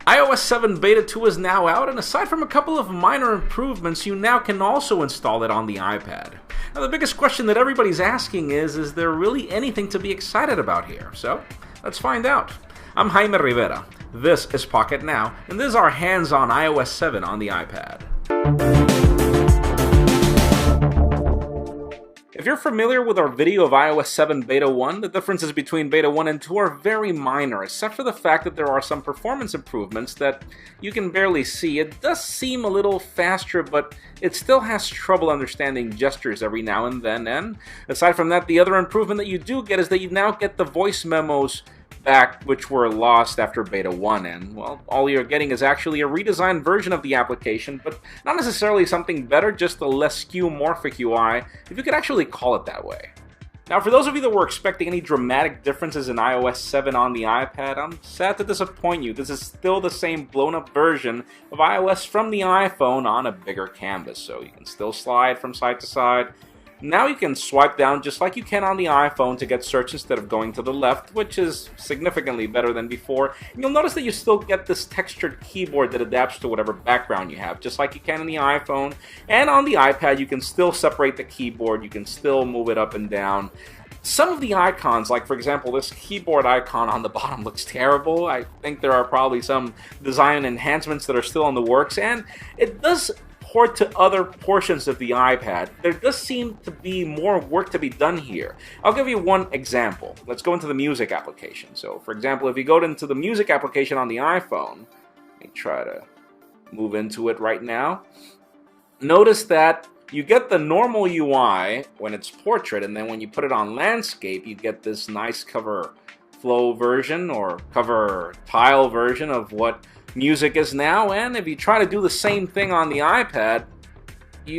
iOS 7 Beta 2 is now out, and aside from a couple of minor improvements, you now can also install it on the iPad. Now, the biggest question that everybody's asking is there really anything to be excited about here? So, let's find out. I'm Jaime Rivera. This is Pocket Now, and this is our hands on iOS 7 on the iPad. If you're familiar with our video of iOS 7 Beta 1, the differences between Beta 1 and 2 are very minor, except for the fact that there are some performance improvements that you can barely see. It does seem a little faster, but it still has trouble understanding gestures every now and then. And aside from that, the other improvement that you do get is that you now get the voice memos back, which were lost after Beta 1, and, well, all you're getting is actually a redesigned version of the application, but not necessarily something better, just a less skeuomorphic UI, if you could actually call it that way. Now, for those of you that were expecting any dramatic differences in iOS 7 on the iPad, I'm sad to disappoint you. This is still the same blown-up version of iOS from the iPhone on a bigger canvas, so you can still slide from side to side. Now you can swipe down just like you can on the iPhone to get search instead of going to the left, which is significantly better than before. And you'll notice that you still get this textured keyboard that adapts to whatever background you have, just like you can in the iPhone. And on the iPad, you can still separate the keyboard, you can still move it up and down. Some of the icons, like for example this keyboard icon on the bottom, looks terrible. I think there are probably some design enhancements that are still in the works, and it does port to other portions of the iPad. There does seem to be more work to be done here. I'll give you one example. Let's go into the music application. So, for example, if you go into the music application on the iPhone, let me try to move into it right now. Notice that you get the normal UI when it's portrait, and then when you put it on landscape, you get this nice cover flow version or cover tile version of what music is now. And if you try to do the same thing on the iPad,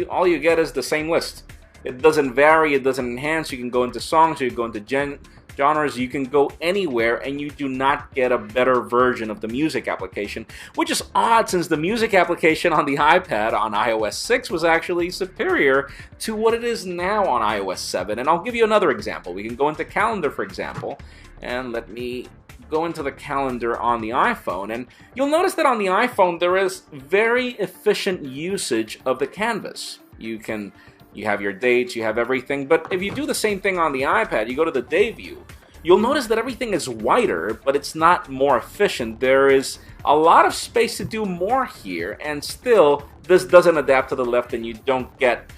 all you get is the same list. It doesn't vary, it doesn't enhance. You can go into songs, you can go into genres, you can go anywhere, and you do not get a better version of the music application, which is odd since the music application on the iPad on iOS 6 was actually superior to what it is now on iOS 7. And I'll give you another example. We can go into Calendar, for example, and let me go into the calendar on the iPhone, and you'll notice that on the iPhone there is very efficient usage of the canvas. You have your dates, you have everything, but if you do the same thing on the iPad, you go to the day view, you'll notice that everything is wider, but it's not more efficient. There is a lot of space to do more here, and still this doesn't adapt to the left and you don't get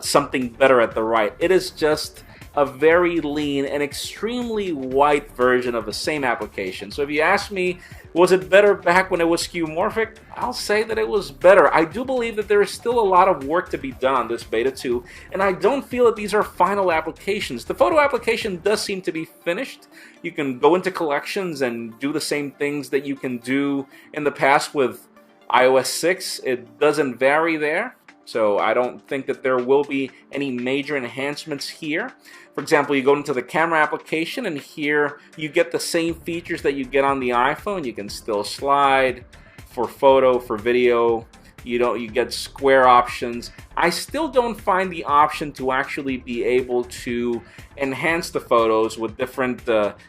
something better at the right. It is just a very lean and extremely white version of the same application. So if you ask me, was it better back when it was skeuomorphic? I'll say that it was better. I do believe that there is still a lot of work to be done on this Beta 2, and I don't feel that these are final applications. The photo application does seem to be finished. You can go into collections and do the same things that you can do in the past with iOS 6. It doesn't vary there. So I don't think that there will be any major enhancements here. For example, you go into the camera application, and here you get the same features that you get on the iPhone. You can still slide for photo, for video. You get square options. I still don't find the option to actually be able to enhance the photos with different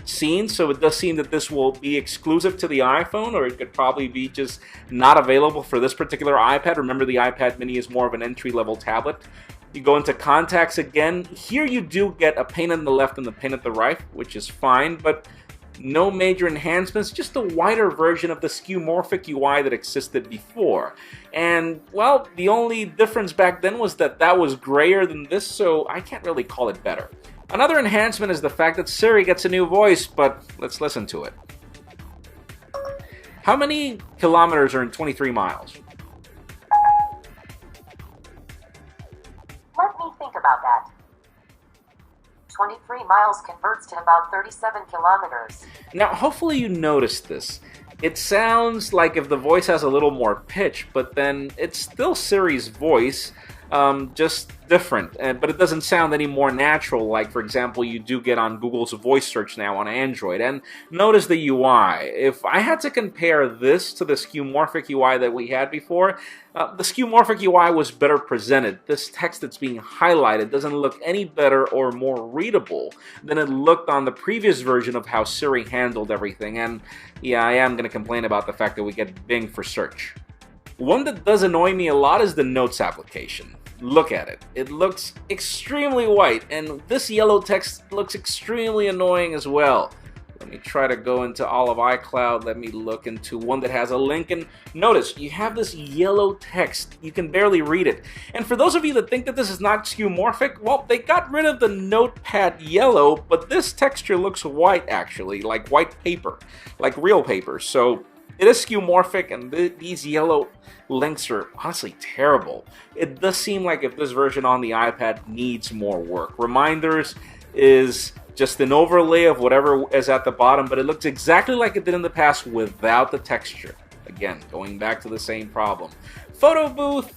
scenes, so it does seem that this will be exclusive to the iPhone, or it could probably be just not available for this particular iPad. Remember, the iPad mini is more of an entry-level tablet. You go into contacts again. Here you do get a pane on the left and the pane at the right, which is fine, but no major enhancements, just a wider version of the skeuomorphic UI that existed before. And, well, the only difference back then was that that was grayer than this, so I can't really call it better. Another enhancement is the fact that Siri gets a new voice, but let's listen to it. How many kilometers are in 23 miles? Let me think about that. 23 miles converts to about 37 kilometers. Now, hopefully you noticed this. It sounds like if the voice has a little more pitch, but then it's still Siri's voice. just different, but it doesn't sound any more natural like, for example, you do get on Google's voice search now on Android. And notice the UI. If I had to compare this to the skeuomorphic UI that we had before, the skeuomorphic UI was better presented. This text that's being highlighted doesn't look any better or more readable than it looked on the previous version of how Siri handled everything. And yeah, I am going to complain about the fact that we get Bing for search. One that does annoy me a lot is the Notes application. Look at it. It looks extremely white, and this yellow text looks extremely annoying as well. Let me try to go into all of iCloud. Let me look into one that has a link, and notice you have this yellow text. You can barely read it. And for those of you that think that this is not skeuomorphic, well, they got rid of the notepad yellow, but this texture looks white actually, like white paper, like real paper. So it is skeuomorphic, and these yellow links are honestly terrible. It does seem like if this version on the iPad needs more work. Reminders is just an overlay of whatever is at the bottom, but it looks exactly like it did in the past without the texture. Again, going back to the same problem. Photo booth,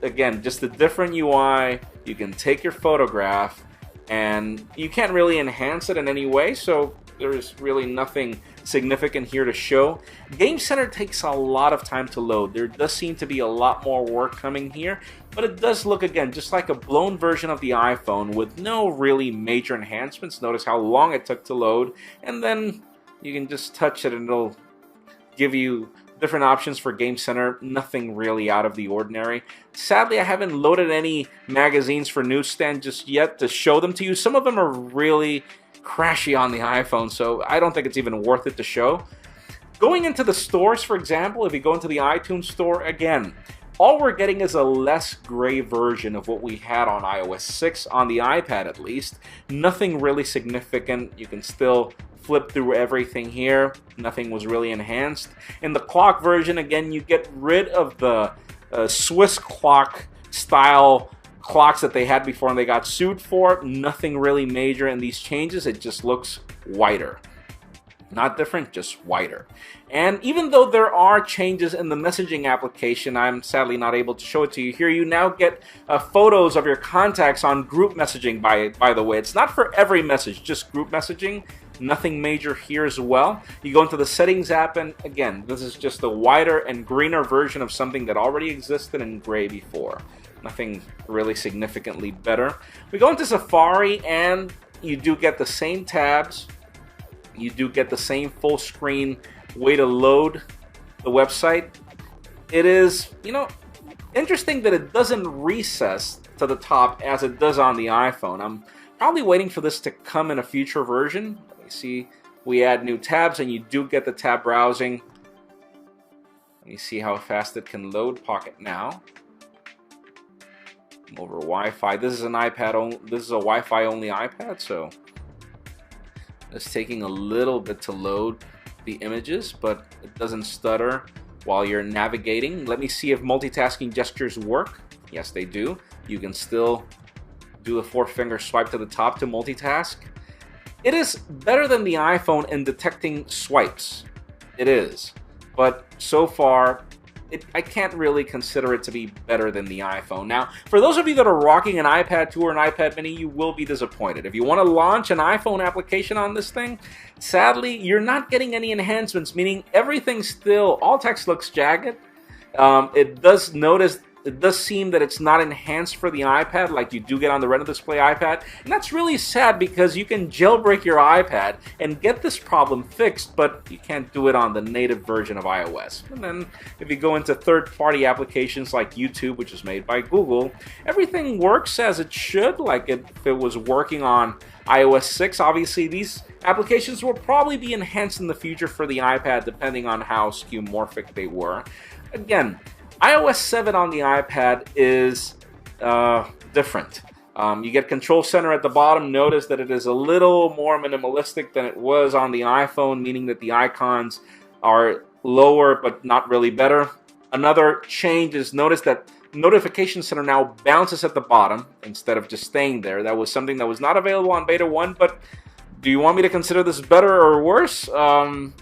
again, just a different UI. You can take your photograph, and you can't really enhance it in any way, so there's really nothing significant here to show. Game Center takes a lot of time to load. There does seem to be a lot more work coming here, but it does look, again, just like a blown version of the iPhone with no really major enhancements. Notice how long it took to load, and then you can just touch it and it'll give you different options for Game Center. Nothing really out of the ordinary. Sadly, I haven't loaded any magazines for Newsstand just yet to show them to you. Some of them are really crashy on the iPhone, so I don't think it's even worth it to show. Going into the stores, for example, if you go into the iTunes store, again, all we're getting is a less gray version of what we had on iOS 6, on the iPad at least. Nothing really significant. You can still flip through everything here. Nothing was really enhanced. In the clock version, again, you get rid of the Swiss clock style clocks that they had before and they got sued for. Nothing really major in these changes. It just looks whiter. Not different, just whiter. And even though there are changes in the messaging application, I'm sadly not able to show it to you here. You now get photos of your contacts on group messaging, by the way. It's not for every message, just group messaging. Nothing major here as well. You go into the Settings app, and again, this is just a whiter and greener version of something that already existed in gray before. Nothing really significantly better. We go into Safari, and you do get the same tabs. You do get the same full screen way to load the website. It is, interesting that it doesn't recess to the top as it does on the iPhone. I'm probably waiting for this to come in a future version. Let me see. We add new tabs, and you do get the tab browsing. Let me see how fast it can load Pocket now. Over Wi-Fi. This is an iPad. This is a Wi-Fi only iPad, so it's taking a little bit to load the images, but it doesn't stutter while you're navigating. Let me see if multitasking gestures work. Yes, they do. You can still do the four-finger swipe to the top to multitask. It is better than the iPhone in detecting swipes. It is. But so far, I can't really consider it to be better than the iPhone. Now, for those of you that are rocking an iPad 2 or an iPad mini, you will be disappointed. If you want to launch an iPhone application on this thing, sadly, you're not getting any enhancements, meaning everything still, all text looks jagged. It does seem that it's not enhanced for the iPad like you do get on the Retina Display iPad. And that's really sad because you can jailbreak your iPad and get this problem fixed, but you can't do it on the native version of iOS. And then if you go into third-party applications like YouTube, which is made by Google, everything works as it should, like if it was working on iOS 6. Obviously, these applications will probably be enhanced in the future for the iPad, depending on how skeuomorphic they were. Again, iOS 7 on the iPad is different. You get Control Center at the bottom. Notice that it is a little more minimalistic than it was on the iPhone, meaning that the icons are lower but not really better. Another change is notice that Notification Center now bounces at the bottom instead of just staying there. That was something that was not available on Beta 1, but Do you want me to consider this better or worse?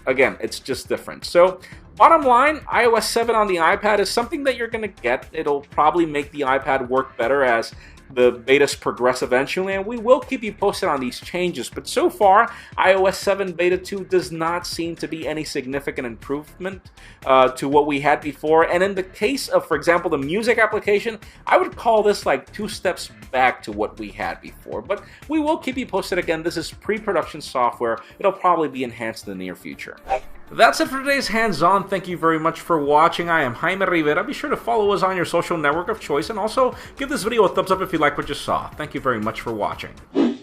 Again, it's just different. So, bottom line, iOS 7 on the iPad is something that you're going to get. It'll probably make the iPad work better as the betas progress eventually, and we will keep you posted on these changes. But so far, iOS 7 Beta 2 does not seem to be any significant improvement to what we had before. And in the case of, for example, the music application, I would call this like 2 steps back to what we had before. But we will keep you posted. Again, this is pre-production software. It'll probably be enhanced in the near future. That's it for today's Hands On. Thank you very much for watching. I am Jaime Rivera. Be sure to follow us on your social network of choice, and also give this video a thumbs up if you like what you saw. Thank you very much for watching.